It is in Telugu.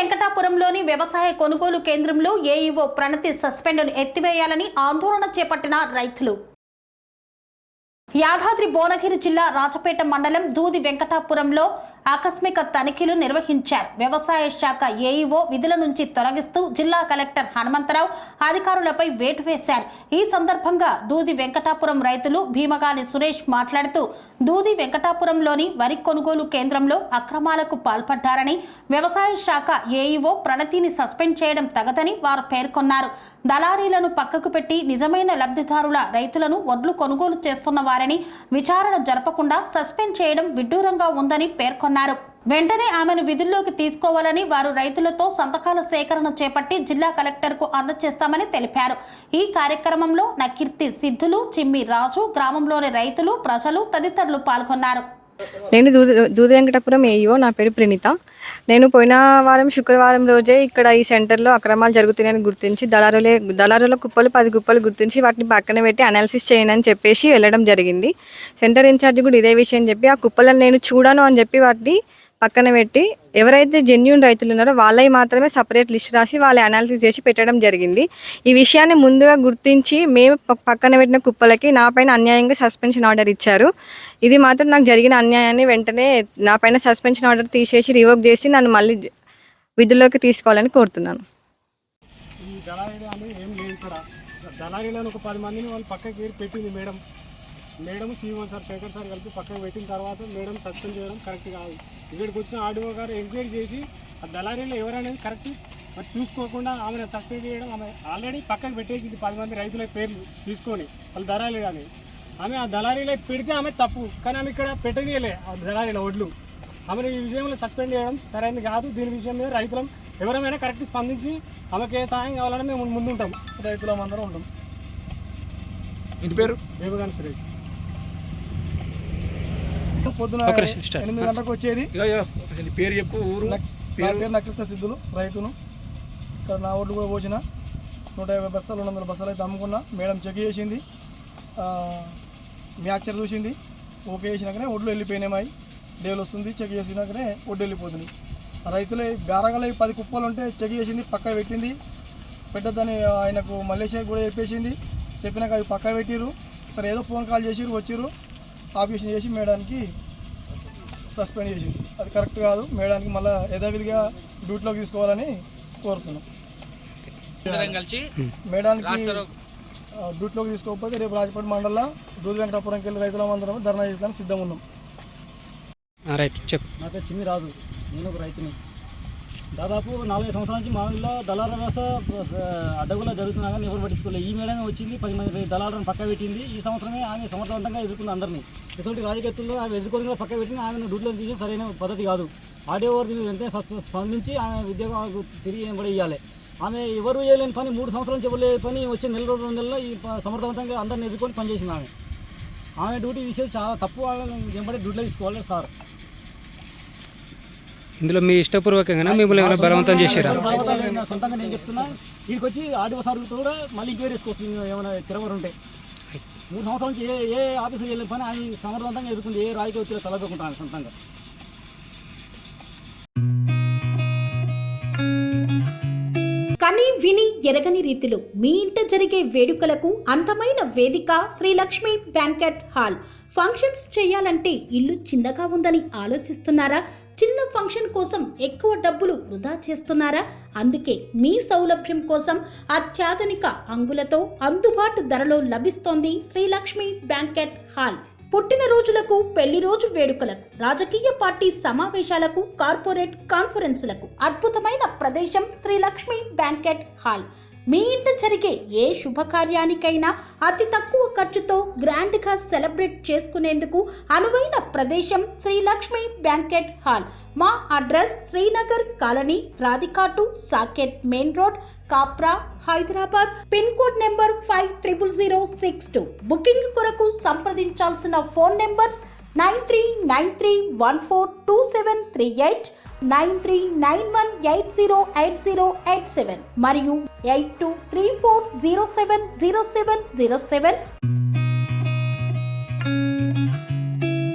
వెంకటాపురంలోని వ్యవసాయ కొనుగోలు కేంద్రంలో ఏఈఓ ప్రణతి సస్పెండ్ను ఎత్తివేయాలని ఆందోళన చేపట్టిన రైతులు. యాదాద్రి భువనగిరి జిల్లా రాజపేట మండలం దూది వెంకటాపురంలో ఆకస్మిక తనిఖీలు నిర్వహించారు. వ్యవసాయ శాఖ ఏఈఓ విధుల నుంచి తొలగిస్తూ జిల్లా కలెక్టర్ హనుమంతరావు అధికారులపై వేటు వేశారు. ఈ సందర్భంగా దూది వెంకటాపురం రైతులు భీమగాని సురేష్ మాట్లాడుతూ దూది వెంకటాపురంలోని వరి కొనుగోలు కేంద్రంలో అక్రమాలకు పాల్పడ్డారని, వ్యవసాయ శాఖ ఏఈఓ ప్రణతిని సస్పెండ్ చేయడం తగదని వారు పేర్కొన్నారు. దళారీలను పక్కకు పెట్టి నిజమైన లబ్ధిదారుల రైతులను వడ్లు కొనుగోలు చేస్తున్న వారిని విచారణ జరపకుండా సస్పెండ్ చేయడం విడ్డూరంగా ఉందని పేర్కొన్నారు. వెంటనే ఆమెను విధుల్లోకి తీసుకోవాలని వారు రైతులతో సంతకాల సేకరణ చేపట్టి జిల్లా కలెక్టర్కు అందజేస్తామని తెలిపారు. ఈ కార్యక్రమంలో నకీర్తి సిద్ధులు, చిమ్మి రాజు, గ్రామంలోని రైతులు, ప్రజలు తదితరులు పాల్గొన్నారు. నేను దూది వెంకటాపురం ఏఈఓ. నా పేరు ప్రణీత. నేను పోయిన వారం శుక్రవారం రోజే ఇక్కడ ఈ సెంటర్లో అక్రమాలు జరుగుతున్నాయని గుర్తించి దళారుల కుప్పలు 10 కుప్పలు గుర్తించి వాటిని పక్కన పెట్టి అనాలిసిస్ చేయను అని చెప్పేసి వెళ్ళడం జరిగింది. సెంటర్ ఇన్ఛార్జ్ కూడా ఇదే విషయం చెప్పి ఆ కుప్పలను నేను చూడను అని చెప్పి వాటిని పక్కన పెట్టి ఎవరైతే జెన్యూన్ రైతులు ఉన్నారో వాళ్ళవి మాత్రమే సపరేట్ లిస్ట్ రాసి వాళ్ళ అనాలిసిస్ చేసి పెట్టడం జరిగింది. ఈ విషయాన్ని ముందుగా గుర్తించి మేము పక్కన పెట్టిన కుప్పలకి నా పైన అన్యాయంగా సస్పెన్షన్ ఆర్డర్ ఇచ్చారు. ఇది మాత్రం నాకు జరిగిన అన్యాయాన్ని వెంటనే నా పైన సస్పెన్షన్ ఆర్డర్ తీసేసి రివోక్ చేసి నన్ను మళ్ళీ విధుల్లోకి తీసుకోవాలని కోరుతున్నాను. ఈ దళారీలు అని ఏం లేదు ఇక్కడ. దళారీలను ఒక 10 మందిని వాళ్ళు పక్కకి పెట్టింది madam CO sir, Shekhar sir కలిపి పక్కకు పెట్టిన తర్వాత మేడం సస్పెండ్ చేయడం కరెక్ట్ కాదు. ఇక్కడికి వచ్చిన ఆర్డీఓ గారు ఎంక్వైరీ చేసి ఆ దళారీలు ఎవరనేది కరెక్ట్ మరి చూసుకోకుండా ఆమెను సస్పెండ్ చేయడం, ఆమె ఆల్రెడీ పక్కకు పెట్టేసింది 10 మంది రైతుల పేర్లు తీసుకొని వాళ్ళు దళారీలు కానీ ఆమె ఆ దళారీలో పెడితే ఆమె తప్పు, కానీ ఆమె ఇక్కడ పెట్టనీయలే ఆ దళారీల ఒడ్లు. ఆమెను ఈ విషయంలో సస్పెండ్ చేయడం సరైనది కాదు. దీని విషయం మీద రైతులం ఎవరైనా కరెక్ట్ స్పందించి ఆమెకి ఏ సహాయం కావాలని మేము ముందుంటాం. రైతులం అందరం ఉంటాం. ఇంటి పేరు భీమగాని సురేష్. పొద్దున 8 గంటలకు వచ్చేది. పేరు చెప్పు. ఊరు పేరు నకీర్తి సిద్ధులు, రైతును. ఇక్కడ నా ఓట్లు కూడా పోసిన 150 బస్తాలు 200 బస్తాలు అయితే అమ్ముకున్నా. మేడం చెక్ చేసింది, మ్యాక్చర్ చూసింది, ఓకే చేసినాకనే ఒడ్లు వెళ్ళిపోయినాయి. డేలు వస్తుంది, చెక్ చేసినాకనే ఒడ్డు వెళ్ళిపోతుంది. రైతులే బేరగల 10 కుప్పలు ఉంటే చెక్ చేసింది, పక్క పెట్టింది. పెట్టద్దని ఆయనకు మలేషియా కూడా చెప్పినాక అవి పక్క పెట్టిరు. సరే ఏదో ఫోన్ కాల్ చేసిరు, వచ్చిర్రు, ఆఫీస్ చేసి మేడానికి సస్పెండ్ చేసింది. అది కరెక్ట్ కాదు. మేడానికి మళ్ళీ యథావిధిగా డ్యూటీలోకి తీసుకోవాలని కోరుతున్నాం. మేడానికి డ్యూటీలోకి తీసుకోకపోతే రేపు రాజపేట మండలంలో దూది వెంకటాపురంకి వెళ్ళి రైతులందరం ధర్నా చేయడానికి సిద్ధంగా ఉన్నాం. నా పేరు చిమ్మి రాజు. నేను ఒక రైతుని. దాదాపు 40 సంవత్సరాల నుంచి మా ఊళ్ళో దళారుల వ్యవస్థ అడ్డగోలా జరుగుతున్నా కానీ ఎవరు పట్టించుకోలేదు. ఈ మేడమే వచ్చింది, 10 మంది దళారులను పక్క పెట్టింది. ఈ సంవత్సరమే ఆమె సమర్థవంతంగా ఎదుర్కొంది అందరినీ. ఇటువంటి రాజకీయాల్లో ఆమె ఎదుర్కొని కూడా పక్క పెట్టింది. ఆమెను డ్యూటీలో తీసి సరైన పద్ధతి కాదు. ఆర్డీఓ వెంటనే స్పందించి ఆమె ఉద్యోగం తిరిగి కూడా ఇవ్వాలి. ఆమె ఎవరు చేయలేని పని 3 సంవత్సరాల నుంచి ఎవరు లేని పని వచ్చే నెల రోజుల 2 నెలల్లో ఈ సమర్థవంతంగా అందరిని ఎదుర్కొని పనిచేసింది. ఆమె డ్యూటీ విషయం చాలా తప్పు. వెంబడి డ్యూటీలో తీసుకోవాలి సార్. ఇందులో మీ ఇష్టపూర్వకంగా మిమ్మల్ని ఏమైనా బలవంతం చేశారా? సొంతంగా నేను చెప్తున్నా. వీడికి వచ్చి ఆర్డీఓ సార్ కూడా మళ్ళీ ఇంక్వైరీ చేసుకోవచ్చు. ఏమైనా తిరగరు ఉంటే 3 సంవత్సరాల నుంచి ఏ ఆఫీసులో వెళ్ళిన పని ఆయన సమర్థవంతంగా ఎదుర్కొంది. ఏ రాజకీయ ఒత్తిడి తలదొక్కుంటాను సొంతంగా. కని విని ఎరగని రీతిలో మీ ఇంట జరిగే వేడుకలకు అందమైన వేదిక Shri Lakshmi banquet hall. Functions చేయాలంటే ఇల్లు చిన్నగా ఉందని ఆలోచిస్తున్నారా? చిన్న ఫంక్షన్ కోసం ఎక్కువ డబ్బులు వృధా చేస్తున్నారా? అందుకే మీ సౌలభ్యం కోసం అత్యాధునిక అంగులతో అందుబాటు ధరలో లభిస్తోంది శ్రీ లక్ష్మి బ్యాంకెట్ హాల్. పుట్టినరోజులకు, పెళ్లి రోజు వేడుకలకు, రాజకీయ పార్టీ సమావేశాలకు, కార్పొరేట్ కాన్ఫరెన్సులకు అద్భుతమైన ప్రదేశం శ్రీ లక్ష్మి బ్యాంకెట్ హాల్. మీ ఇంట జరిగే ఏ శుభకార్యానికైనా అతి తక్కువ ఖర్చుతో గ్రాండ్గా సెలబ్రేట్ చేసుకునేందుకు అనువైన ప్రదేశం శ్రీ లక్ష్మి బ్యాంకెట్ హాల్. మా అడ్రస్ శ్రీనగర్ కాలనీ, రాధికాటు, Saket main road, Kapra, Hyderabad. Pin code number 500062. Booking కొరకు సంప్రదించాల్సిన ఫోన్ నెంబర్స్ 9393142738, 9391808087 మరియు 8234070707.